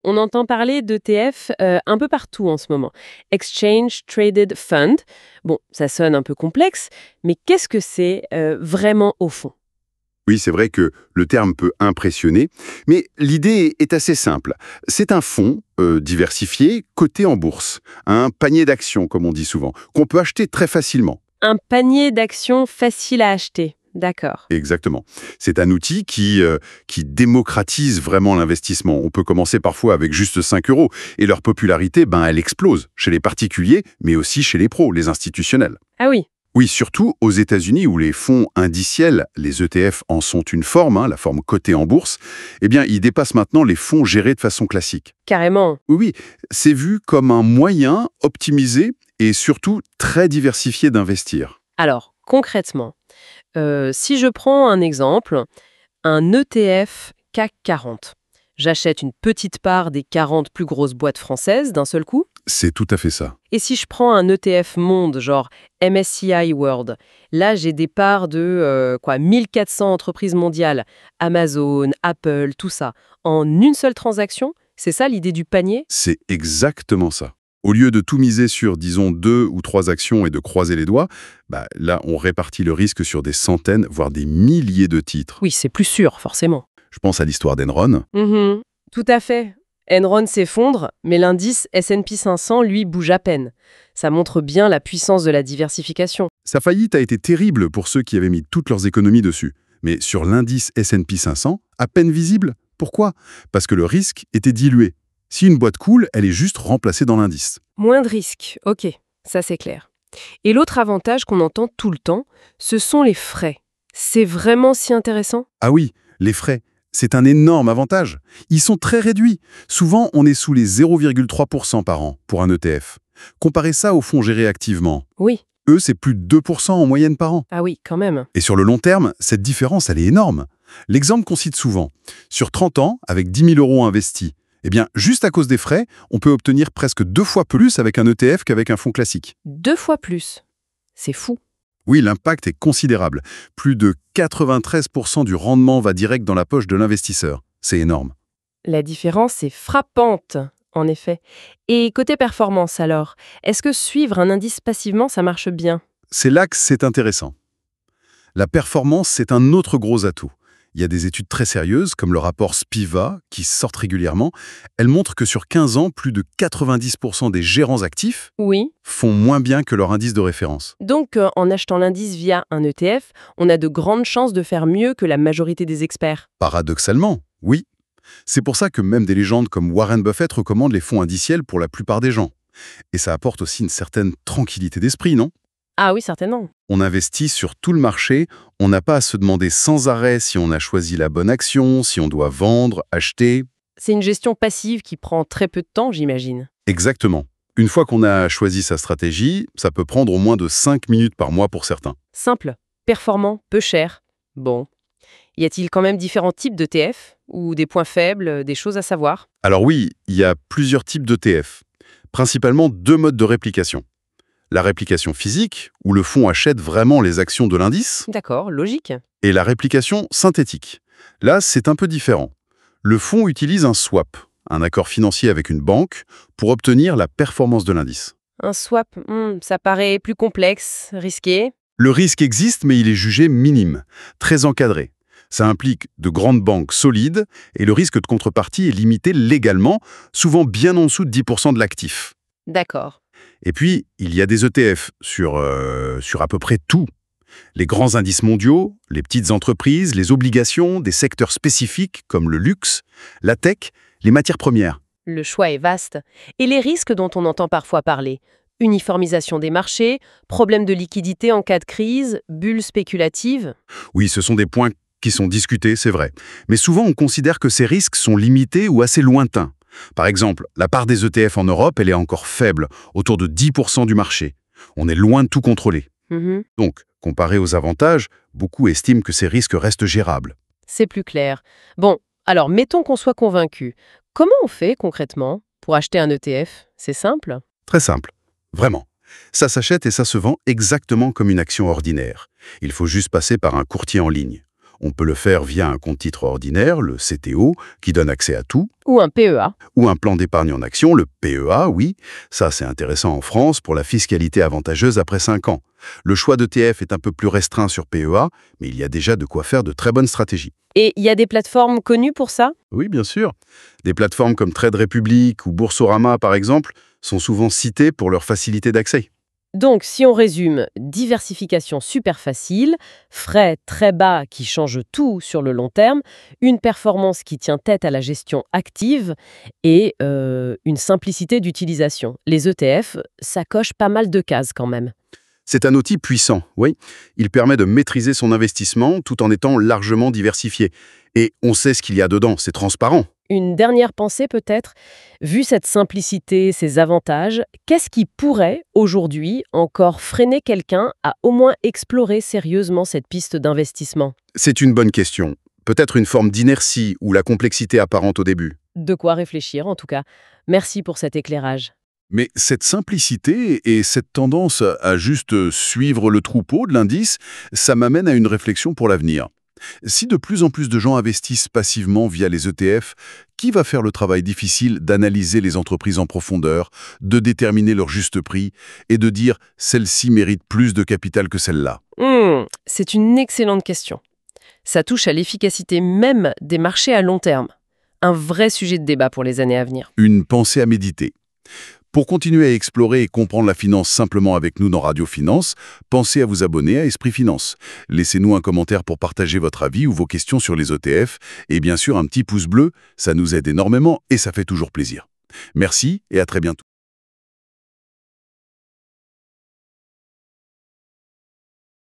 on entend parler d'ETF un peu partout en ce moment. Exchange Traded Fund. Bon, ça sonne un peu complexe, mais qu'est-ce que c'est vraiment au fond? Oui, c'est vrai que le terme peut impressionner, mais l'idée est assez simple. C'est un fonds diversifié, coté en bourse, un panier d'actions, comme on dit souvent, qu'on peut acheter très facilement. Un panier d'actions facile à acheter. D'accord. Exactement. C'est un outil qui démocratise vraiment l'investissement. On peut commencer parfois avec juste 5 euros, et leur popularité, elle explose, chez les particuliers, mais aussi chez les pros, les institutionnels. Ah oui. Oui, surtout aux États-Unis où les fonds indiciels, les ETF en sont une forme, la forme cotée en bourse, ils dépassent maintenant les fonds gérés de façon classique. Carrément. Oui, c'est vu comme un moyen optimisé et surtout très diversifié d'investir. Alors, concrètement, si je prends un exemple, un ETF CAC 40, j'achète une petite part des 40 plus grosses boîtes françaises d'un seul coup. C'est tout à fait ça. Et si je prends un ETF monde, genre MSCI World, là j'ai des parts de 1400 entreprises mondiales, Amazon, Apple, tout ça, en une seule transaction. C'est ça l'idée du panier? C'est exactement ça. Au lieu de tout miser sur, disons, 2 ou 3 actions et de croiser les doigts, là, on répartit le risque sur des centaines, voire des milliers de titres. Oui, c'est plus sûr, forcément. Je pense à l'histoire d'Enron. Tout à fait. Enron s'effondre, mais l'indice S&P 500, lui, bouge à peine. Ça montre bien la puissance de la diversification. Sa faillite a été terrible pour ceux qui avaient mis toutes leurs économies dessus. Mais sur l'indice S&P 500, à peine visible. Pourquoi? Parce que le risque était dilué. Si une boîte coule, elle est juste remplacée dans l'indice. Moins de risques, ok, ça c'est clair. Et l'autre avantage qu'on entend tout le temps, ce sont les frais. C'est vraiment si intéressant? Ah oui, les frais. C'est un énorme avantage. Ils sont très réduits. Souvent, on est sous les 0,3% par an pour un ETF. Comparez ça aux fonds gérés activement. Oui. Eux, c'est plus de 2% en moyenne par an. Ah oui, quand même. Et sur le long terme, cette différence, elle est énorme. L'exemple qu'on cite souvent. Sur 30 ans, avec 10 000 euros investis, juste à cause des frais, on peut obtenir presque 2 fois plus avec un ETF qu'avec un fonds classique. 2 fois plus. C'est fou. Oui, l'impact est considérable. Plus de 93% du rendement va direct dans la poche de l'investisseur. C'est énorme. La différence est frappante, en effet. Et côté performance alors, est-ce que suivre un indice passivement, ça marche bien? C'est là que c'est intéressant. La performance, c'est un autre gros atout. Il y a des études très sérieuses, comme le rapport Spiva, qui sortent régulièrement. Elles montrent que sur 15 ans, plus de 90% des gérants actifs Oui. font moins bien que leur indice de référence. Donc, en achetant l'indice via un ETF, on a de grandes chances de faire mieux que la majorité des experts. Paradoxalement, oui. C'est pour ça que même des légendes comme Warren Buffett recommandent les fonds indiciels pour la plupart des gens. Et ça apporte aussi une certaine tranquillité d'esprit, non? Ah oui, certainement. On investit sur tout le marché, on n'a pas à se demander sans arrêt si on a choisi la bonne action, si on doit vendre, acheter. C'est une gestion passive qui prend très peu de temps, j'imagine. Exactement. Une fois qu'on a choisi sa stratégie, ça peut prendre au moins de 5 minutes par mois pour certains. Simple, performant, peu cher. Bon. Y a-t-il quand même différents types d'ETF ou des points faibles, des choses à savoir? Alors oui, il y a plusieurs types d'ETF. Principalement 2 modes de réplication. La réplication physique, où le fonds achète vraiment les actions de l'indice, D'accord, logique. et la réplication synthétique. Là, c'est un peu différent. Le fonds utilise un swap, un accord financier avec une banque, pour obtenir la performance de l'indice. Un swap, ça paraît plus complexe, risqué. Le risque existe, mais il est jugé minime, très encadré. Ça implique de grandes banques solides, et le risque de contrepartie est limité légalement, souvent bien en dessous de 10% de l'actif. D'accord. Et puis, il y a des ETF sur à peu près tout. Les grands indices mondiaux, les petites entreprises, les obligations, des secteurs spécifiques comme le luxe, la tech, les matières premières. Le choix est vaste. Et les risques dont on entend parfois parler? Uniformisation des marchés, problème de liquidité en cas de crise, bulles spéculatives? Oui, ce sont des points qui sont discutés, c'est vrai. Mais souvent, on considère que ces risques sont limités ou assez lointains. Par exemple, la part des ETF en Europe, elle est encore faible, autour de 10% du marché. On est loin de tout contrôler. Donc, comparé aux avantages, beaucoup estiment que ces risques restent gérables. C'est plus clair. Bon, alors mettons qu'on soit convaincu. Comment on fait concrètement pour acheter un ETF? C'est simple? Très simple. Vraiment. Ça s'achète et ça se vend exactement comme une action ordinaire. Il faut juste passer par un courtier en ligne. On peut le faire via un compte titre ordinaire, le CTO, qui donne accès à tout, Ou un PEA. ou un plan d'épargne en action, le PEA, oui. Ça, c'est intéressant en France pour la fiscalité avantageuse après 5 ans. Le choix d'ETF est un peu plus restreint sur PEA, mais il y a déjà de quoi faire de très bonnes stratégies. Et il y a des plateformes connues pour ça? Oui, bien sûr. Des plateformes comme Trade Republic ou Boursorama, par exemple, sont souvent citées pour leur facilité d'accès. Donc, si on résume, diversification super facile, frais très bas qui changent tout sur le long terme, une performance qui tient tête à la gestion active et une simplicité d'utilisation. Les ETF, ça coche pas mal de cases quand même. C'est un outil puissant, oui. Il permet de maîtriser son investissement tout en étant largement diversifié. Et on sait ce qu'il y a dedans, c'est transparent. Une dernière pensée peut-être, vu cette simplicité, ces avantages, qu'est-ce qui pourrait, aujourd'hui, encore freiner quelqu'un à au moins explorer sérieusement cette piste d'investissement? C'est une bonne question. Peut-être une forme d'inertie ou la complexité apparente au début. De quoi réfléchir en tout cas. Merci pour cet éclairage. Mais cette simplicité et cette tendance à juste suivre le troupeau de l'indice, ça m'amène à une réflexion pour l'avenir. Si de plus en plus de gens investissent passivement via les ETF, qui va faire le travail difficile d'analyser les entreprises en profondeur, de déterminer leur juste prix et de dire « celle-ci mérite plus de capital que celle-là » C'est une excellente question. Ça touche à l'efficacité même des marchés à long terme. Un vrai sujet de débat pour les années à venir. Une pensée à méditer. Pour continuer à explorer et comprendre la finance simplement avec nous dans Radio Finance, pensez à vous abonner à Esprit Finance. Laissez-nous un commentaire pour partager votre avis ou vos questions sur les ETF. Et bien sûr, un petit pouce bleu, ça nous aide énormément et ça fait toujours plaisir. Merci et à très bientôt.